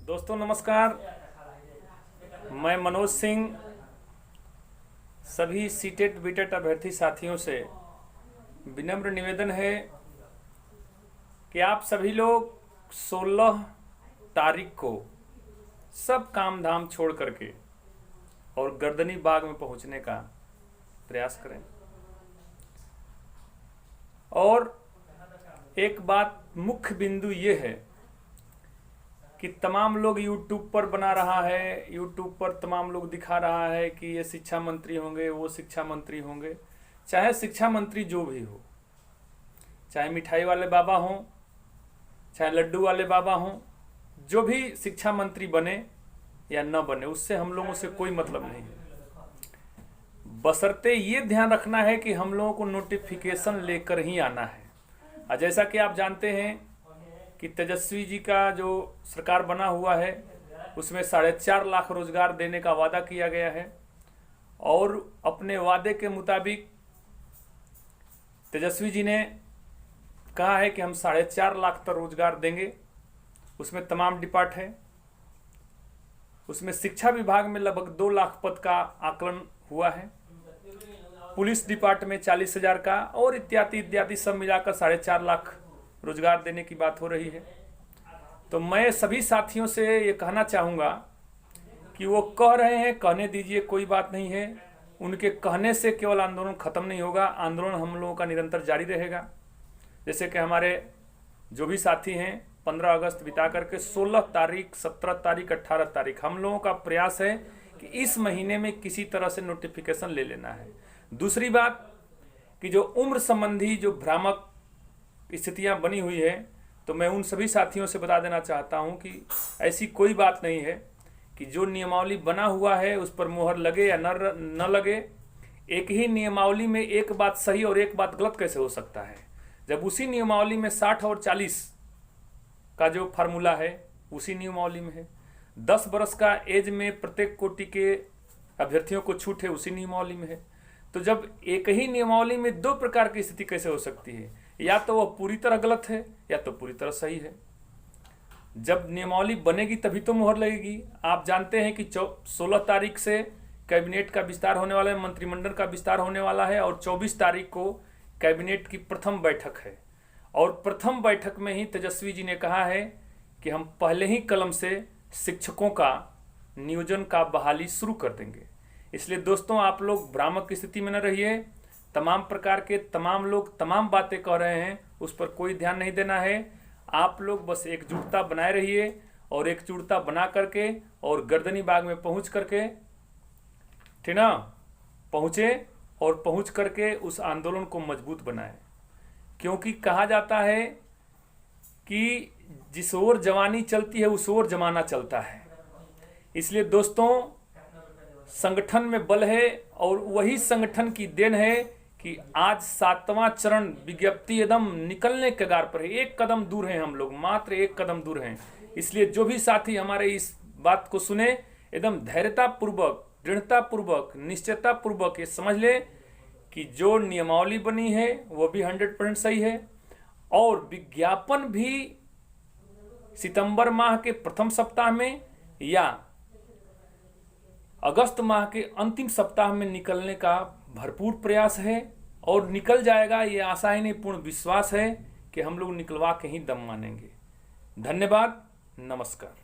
दोस्तों नमस्कार, मैं मनोज सिंह सभी सीटेट बीटेट अभ्यर्थी साथियों से विनम्र निवेदन है कि आप सभी लोग 16 तारीख को सब काम धाम छोड़ करके और गर्दनी बाग में पहुंचने का प्रयास करें। और एक बात मुख्य बिंदु ये है कि तमाम लोग यूट्यूब पर बना रहा है, यूट्यूब पर तमाम लोग दिखा रहा है कि ये शिक्षा मंत्री होंगे, वो शिक्षा मंत्री होंगे। चाहे शिक्षा मंत्री जो भी हो, चाहे मिठाई वाले बाबा हों, चाहे लड्डू वाले बाबा हों, जो भी शिक्षा मंत्री बने या न बने, उससे हम लोगों से कोई मतलब नहीं है। बशर्ते ये ध्यान रखना है कि हम लोगों को नोटिफिकेशन लेकर ही आना है। और जैसा कि आप जानते हैं कि तेजस्वी जी का जो सरकार बना हुआ है उसमें 4.5 लाख रोजगार देने का वादा किया गया है और अपने वादे के मुताबिक तेजस्वी जी ने कहा है कि हम 4.5 लाख तक रोजगार देंगे। उसमें तमाम डिपार्ट है। उसमें शिक्षा विभाग में लगभग 2 लाख पद का आकलन हुआ है, पुलिस डिपार्ट में 40,000 का और इत्यादि इत्यादि सब मिलाकर 4.5 लाख रोजगार देने की बात हो रही है। तो मैं सभी साथियों से ये कहना चाहूँगा कि वो कह रहे हैं, कहने दीजिए, कोई बात नहीं है। उनके कहने से केवल आंदोलन खत्म नहीं होगा, आंदोलन हम लोगों का निरंतर जारी रहेगा। जैसे कि हमारे जो भी साथी हैं 15 अगस्त बिता करके 16 तारीख, 17 तारीख, 18 तारीख हम लोगों का प्रयास है कि इस महीने में किसी तरह से नोटिफिकेशन ले लेना है। दूसरी बात कि जो उम्र संबंधी जो भ्रामक स्थितियां बनी हुई है, तो मैं उन सभी साथियों से बता देना चाहता हूं कि ऐसी कोई बात नहीं है कि जो नियमावली बना हुआ है उस पर मोहर लगे या न लगे। एक ही नियमावली में एक बात सही और एक बात गलत कैसे हो सकता है, जब उसी नियमावली में 60 और 40 का जो फार्मूला है उसी नियमावली में है। 10 बरस का एज में प्रत्येक कोटि के अभ्यर्थियों को छूट है, उसी नियमावली में है। तो जब एक ही नियमावली में 2 प्रकार की स्थिति कैसे हो सकती है, या तो वह पूरी तरह गलत है या तो पूरी तरह सही है। जब नियमावली बनेगी तभी तो मोहर लगेगी। आप जानते हैं कि 16 तारीख से कैबिनेट का विस्तार होने वाला है, मंत्रिमंडल का विस्तार होने वाला है और 24 तारीख को कैबिनेट की प्रथम बैठक है। और प्रथम बैठक में ही तेजस्वी जी ने कहा है कि हम पहले ही कलम से शिक्षकों का नियोजन का बहाली शुरू कर देंगे। इसलिए दोस्तों, आप लोग भ्रामक की स्थिति में न रहिए। तमाम प्रकार के तमाम लोग तमाम बातें कह रहे हैं, उस पर कोई ध्यान नहीं देना है। आप लोग बस एकजुटता बनाए रहिए और एकजुटता बना करके और गर्दनी बाग में पहुंच करके, ठीक ना, पहुंचे और पहुंच करके उस आंदोलन को मजबूत बनाएं। क्योंकि कहा जाता है कि जिस ओर जवानी चलती है उस ओर जमाना चलता है। इसलिए दोस्तों, संगठन में बल है और वही संगठन की देन है कि आज 7वां चरण विज्ञप्ति एकदम निकलने के कगार पर है। 1 कदम दूर हैं हम लोग, मात्र 1 कदम दूर हैं। इसलिए जो भी साथी हमारे इस बात को सुने, एकदम धैर्यता पूर्वक, दृढ़ता पूर्वक, निश्चयता पूर्वक ये समझ ले कि जो नियमावली बनी है वो भी 100% सही है और विज्ञापन भी सितंबर माह के प्रथम सप्ताह में या अगस्त माह के अंतिम सप्ताह में निकलने का भरपूर प्रयास है और निकल जाएगा। ये आशा ही नहीं, पूर्ण विश्वास है कि हम लोग निकलवा के ही दम मानेंगे। धन्यवाद, नमस्कार।